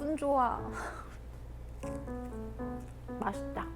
기분 좋아. 맛있다.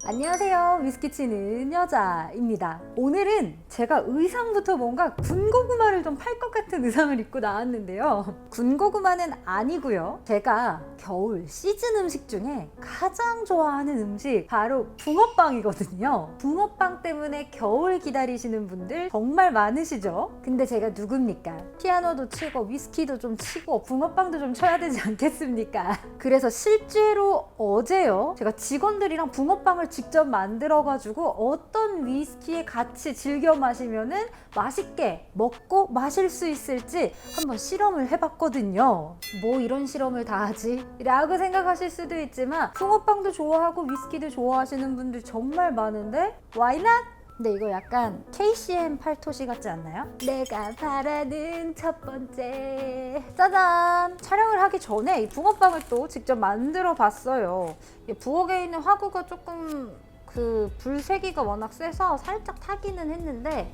안녕하세요. 위스키 치는 여자입니다. 오늘은 제가 의상부터 뭔가 군고구마를 좀 팔 것 같은 의상을 입고 나왔는데요. 군고구마는 아니고요. 제가 겨울 시즌 음식 중에 가장 좋아하는 음식 바로 붕어빵이거든요. 붕어빵 때문에 겨울 기다리시는 분들 정말 많으시죠? 근데 제가 누굽니까? 피아노도 치고 위스키도 좀 치고 붕어빵도 좀 쳐야 되지 않겠습니까? 그래서 실제로 어제요. 제가 직원들이랑 붕어빵을 직접 만들어가지고 어떤 위스키에 같이 즐겨 마시면은 맛있게 먹고 마실 수 있을지 한번 실험을 해봤거든요. 뭐 이런 실험을 다 하지? 라고 생각하실 수도 있지만 붕어빵도 좋아하고 위스키도 좋아하시는 분들 정말 많은데 Why not? 근데 이거 약간 KCM 팔토시 같지 않나요? 내가 바라는 첫 번째 짜잔! 촬영을 하기 전에 이 붕어빵을 또 직접 만들어 봤어요. 부엌에 있는 화구가 조금 불세기가 워낙 세서 살짝 타기는 했는데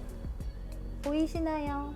보이시나요?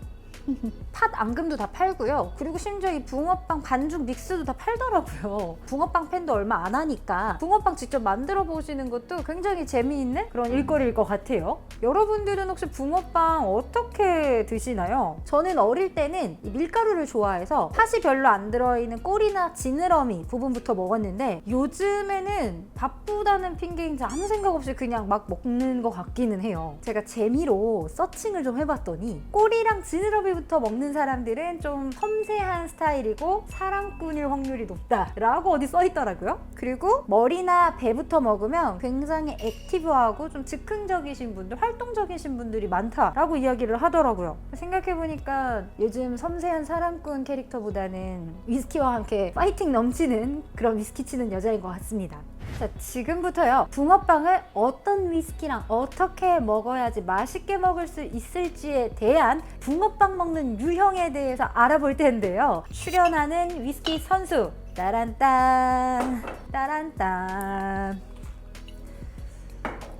팥 앙금도 다 팔고요. 그리고 심지어 이 붕어빵 반죽 믹스도 다 팔더라고요. 붕어빵 팬도 얼마 안 하니까 붕어빵 직접 만들어 보시는 것도 굉장히 재미있는 그런 일거리일 것 같아요. 여러분들은 혹시 붕어빵 어떻게 드시나요? 저는 어릴 때는 이 밀가루를 좋아해서 팥이 별로 안 들어있는 꼴이나 지느러미 부분부터 먹었는데 요즘에는 바쁘다는 핑계인지 아무 생각 없이 그냥 막 먹는 것 같기는 해요. 제가 재미로 서칭을 좀 해봤더니 꼴이랑 지느러미 부터 먹는 사람들은 좀 섬세한 스타일이고 사랑꾼일 확률이 높다라고 어디 써있더라고요. 그리고 머리나 배부터 먹으면 굉장히 액티브하고 좀 즉흥적이신 분들, 활동적이신 분들이 많다라고 이야기를 하더라고요. 생각해보니까 요즘 섬세한 사랑꾼 캐릭터보다는 위스키와 함께 파이팅 넘치는 그런 위스키 치는 여자인 것 같습니다. 자, 지금부터요 붕어빵을 어떤 위스키랑 어떻게 먹어야지 맛있게 먹을 수 있을지에 대한 붕어빵 먹는 유형에 대해서 알아볼 텐데요. 출연하는 위스키 선수 따란딴 따란딴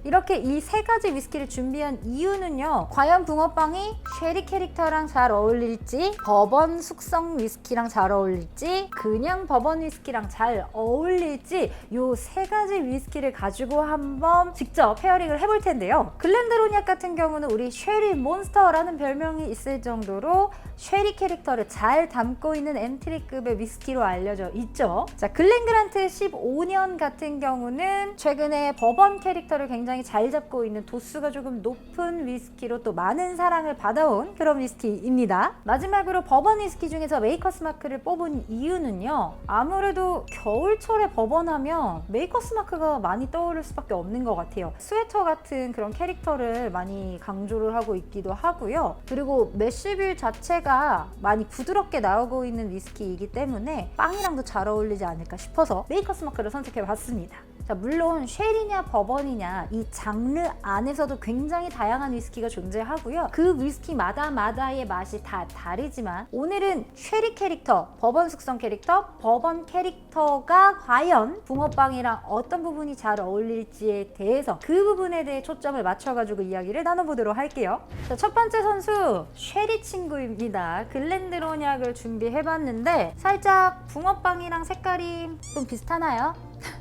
이렇게 이 세 가지 위스키를 준비한 이유는요. 과연 붕어빵이 쉐리 캐릭터랑 잘 어울릴지, 버번 숙성 위스키랑 잘 어울릴지, 그냥 버번 위스키랑 잘 어울릴지 요 세 가지 위스키를 가지고 한번 직접 페어링을 해볼 텐데요. 글렌드로니악 같은 경우는 우리 쉐리 몬스터라는 별명이 있을 정도로 쉐리 캐릭터를 잘 담고 있는 엔트리급의 위스키로 알려져 있죠. 자, 글렌그란트 15년 같은 경우는 최근에 버번 캐릭터를 굉장히 잘 잡고 있는 도수가 조금 높은 위스키로 또 많은 사랑을 받아온 그런 위스키입니다. 마지막으로 버번 위스키 중에서 메이커스 마크를 뽑은 이유는요. 아무래도 겨울철에 버번하면 메이커스 마크가 많이 떠오를 수밖에 없는 것 같아요. 스웨터 같은 그런 캐릭터를 많이 강조를 하고 있기도 하고요. 그리고 매쉬빌 자체가 많이 부드럽게 나오고 있는 위스키이기 때문에 빵이랑도 잘 어울리지 않을까 싶어서 메이커스 마크를 선택해 봤습니다. 자, 물론 쉐리냐 버번이냐 이 장르 안에서도 굉장히 다양한 위스키가 존재하고요. 그 위스키마다의 맛이 다 다르지만 오늘은 쉐리 캐릭터, 버번 숙성 캐릭터, 버번 캐릭터가 과연 붕어빵이랑 어떤 부분이 잘 어울릴지에 대해서 그 부분에 대해 초점을 맞춰가지고 이야기를 나눠보도록 할게요. 자, 첫 번째 선수 쉐리 친구입니다. 글렌드로니악을 준비해봤는데 살짝 붕어빵이랑 색깔이 좀 비슷하나요?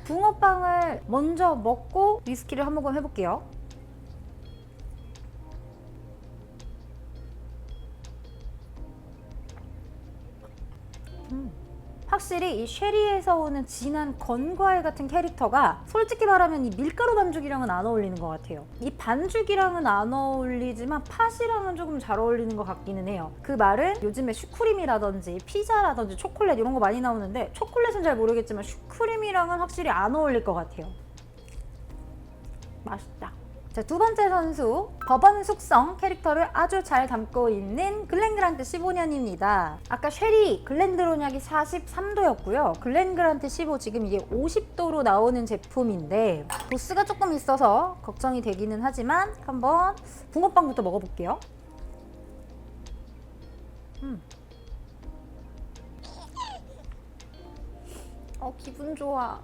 붕어빵을 먼저 먹고 위스키를 한 모금 해볼게요. 확실히 이 쉐리에서 오는 진한 건과일 같은 캐릭터가 솔직히 말하면 이 밀가루 반죽이랑은 안 어울리는 것 같아요. 이 반죽이랑은 안 어울리지만 팥이랑은 조금 잘 어울리는 것 같기는 해요. 그 말은 요즘에 슈크림이라든지 피자라든지 초콜릿 이런 거 많이 나오는데 초콜릿은 잘 모르겠지만 슈크림이랑은 확실히 안 어울릴 것 같아요. 맛있다. 자, 두 번째 선수 버번 숙성 캐릭터를 아주 잘 담고 있는 글렌그란트 15년입니다. 아까 쉐리 글렌드로니악이 43도였고요. 글렌그란트 15 지금 이게 50도로 나오는 제품인데 도수가 조금 있어서 걱정이 되기는 하지만 한번 붕어빵부터 먹어볼게요. 기분 좋아.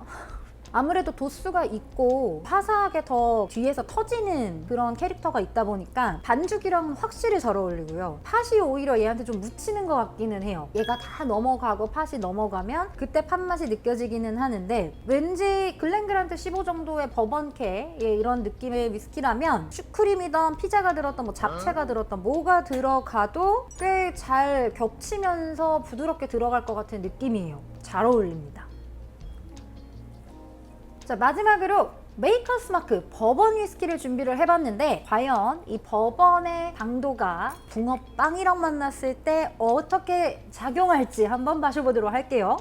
아무래도 도수가 있고 화사하게 더 뒤에서 터지는 그런 캐릭터가 있다 보니까 반죽이랑 확실히 잘 어울리고요. 팥이 오히려 얘한테 좀 묻히는 것 같기는 해요. 얘가 다 넘어가고 팥이 넘어가면 그때 팥맛이 느껴지기는 하는데, 왠지 글렌그란트 15 정도의 버번캐 이런 느낌의 위스키라면 슈크림이던 피자가 들었던 뭐 잡채가 들었던 뭐가 들어가도 꽤 잘 겹치면서 부드럽게 들어갈 것 같은 느낌이에요. 잘 어울립니다. 자, 마지막으로 메이커스 마크 버번 위스키를 준비를 해봤는데, 과연 이 버번의 당도가 붕어빵이랑 만났을 때 어떻게 작용할지 한번 마셔보도록 할게요.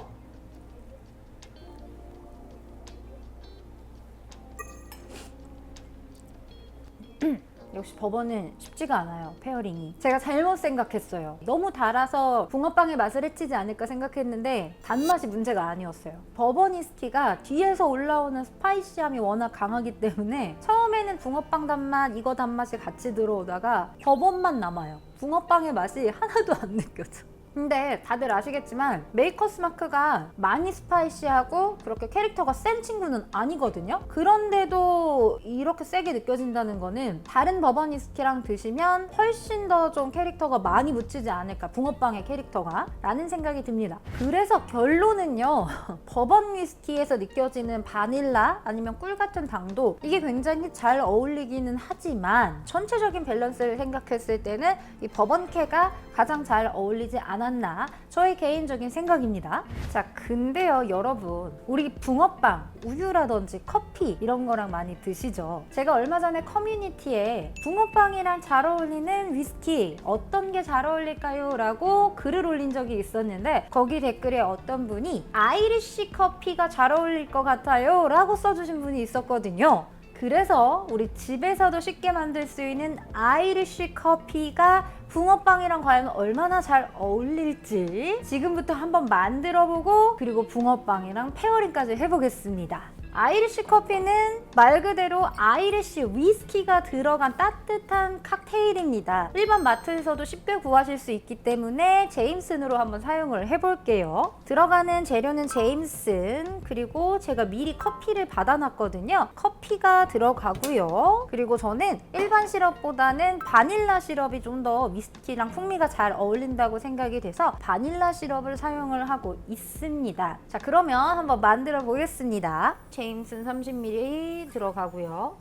역시 버번은 쉽지가 않아요, 페어링이. 제가 잘못 생각했어요. 너무 달아서 붕어빵의 맛을 해치지 않을까 생각했는데 단맛이 문제가 아니었어요. 버번 위스키가 뒤에서 올라오는 스파이시함이 워낙 강하기 때문에 처음에는 붕어빵 단맛, 이거 단맛이 같이 들어오다가 버번만 남아요. 붕어빵의 맛이 하나도 안 느껴져. 근데 다들 아시겠지만 메이커스 마크가 많이 스파이시하고 그렇게 캐릭터가 센 친구는 아니거든요. 그런데도 이렇게 세게 느껴진다는 거는 다른 버번 위스키랑 드시면 훨씬 더 좀 캐릭터가 많이 묻히지 않을까, 붕어빵의 캐릭터가, 라는 생각이 듭니다. 그래서 결론은요, 버번 위스키에서 느껴지는 바닐라 아니면 꿀 같은 당도, 이게 굉장히 잘 어울리기는 하지만 전체적인 밸런스를 생각했을 때는 이 버번캐가 가장 잘 어울리지 않았나, 저의 개인적인 생각입니다. 자, 근데요 여러분, 우리 붕어빵, 우유라든지 커피 이런 거랑 많이 드시죠? 제가 얼마 전에 커뮤니티에 붕어빵이랑 잘 어울리는 위스키 어떤 게 잘 어울릴까요? 라고 글을 올린 적이 있었는데, 거기 댓글에 어떤 분이 아이리쉬 커피가 잘 어울릴 것 같아요 라고 써주신 분이 있었거든요. 그래서 우리 집에서도 쉽게 만들 수 있는 아이리쉬 커피가 붕어빵이랑 과연 얼마나 잘 어울릴지 지금부터 한번 만들어보고, 그리고 붕어빵이랑 페어링까지 해보겠습니다. 아이리쉬 커피는 말 그대로 아이리쉬 위스키가 들어간 따뜻한 칵테일입니다. 일반 마트에서도 쉽게 구하실 수 있기 때문에 제임슨으로 한번 사용을 해볼게요. 들어가는 재료는 제임슨, 그리고 제가 미리 커피를 받아놨거든요. 커피가 들어가고요. 그리고 저는 일반 시럽보다는 바닐라 시럽이 좀 더 위스키랑 풍미가 잘 어울린다고 생각이 돼서 바닐라 시럽을 사용을 하고 있습니다. 자, 그러면 한번 만들어 보겠습니다. 제임슨 30ml 들어가고요.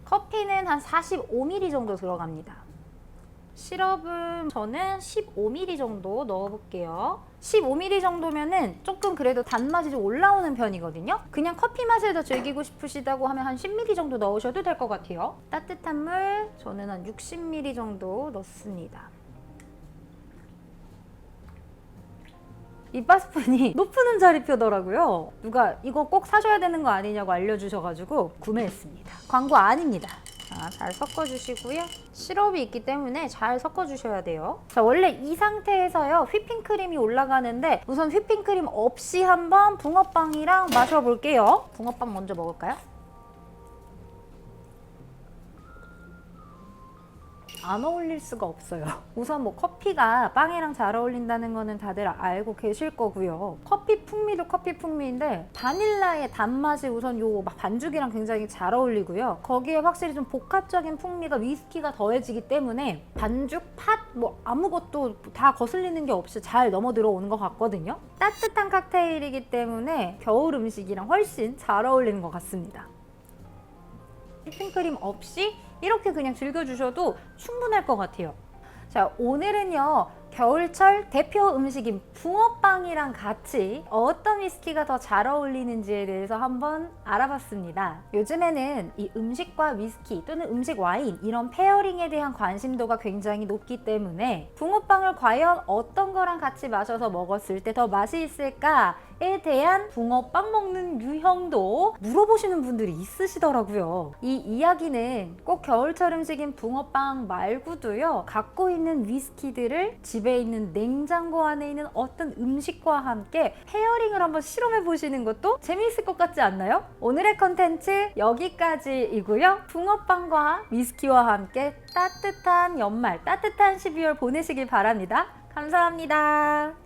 커피는 한 45ml 정도 들어갑니다. 시럽은 저는 15ml 정도 넣어볼게요. 15ml 정도면은 조금 그래도 단맛이 좀 올라오는 편이거든요. 그냥 커피 맛을 더 즐기고 싶으시다고 하면 한 10ml 정도 넣으셔도 될 것 같아요. 따뜻한 물 저는 한 60ml 정도 넣습니다. 이 바스푼이 높은 음자리표더라고요. 누가 이거 꼭 사셔야 되는 거 아니냐고 알려주셔가지고 구매했습니다. 광고 아닙니다. 자, 잘 섞어주시고요. 시럽이 있기 때문에 잘 섞어주셔야 돼요. 자, 원래 이 상태에서요 휘핑크림이 올라가는데, 우선 휘핑크림 없이 한번 붕어빵이랑 마셔볼게요. 붕어빵 먼저 먹을까요? 안 어울릴 수가 없어요. 우선 뭐 커피가 빵이랑 잘 어울린다는 거는 다들 알고 계실 거고요. 커피 풍미도 커피 풍미인데 바닐라의 단맛이 우선 요 반죽이랑 굉장히 잘 어울리고요. 거기에 확실히 좀 복합적인 풍미가 위스키가 더해지기 때문에 반죽, 팥, 뭐 아무것도 다 거슬리는 게 없이 잘 넘어 들어오는 것 같거든요. 따뜻한 칵테일이기 때문에 겨울 음식이랑 훨씬 잘 어울리는 것 같습니다. 휘핑크림 없이 이렇게 그냥 즐겨주셔도 충분할 것 같아요. 자, 오늘은요 겨울철 대표 음식인 붕어빵이랑 같이 어떤 위스키가 더 잘 어울리는지에 대해서 한번 알아봤습니다. 요즘에는 이 음식과 위스키 또는 음식 와인 이런 페어링에 대한 관심도가 굉장히 높기 때문에 붕어빵을 과연 어떤 거랑 같이 마셔서 먹었을 때 더 맛이 있을까에 대한 붕어빵 먹는 유형도 물어보시는 분들이 있으시더라고요. 이 이야기는 꼭 겨울철 음식인 붕어빵 말고도요, 갖고 있는 위스키들을 집에 있는 냉장고 안에 있는 어떤 음식과 함께 페어링을 한번 실험해 보시는 것도 재미있을 것 같지 않나요? 오늘의 컨텐츠 여기까지이고요. 붕어빵과 위스키와 함께 따뜻한 연말, 따뜻한 12월 보내시길 바랍니다. 감사합니다.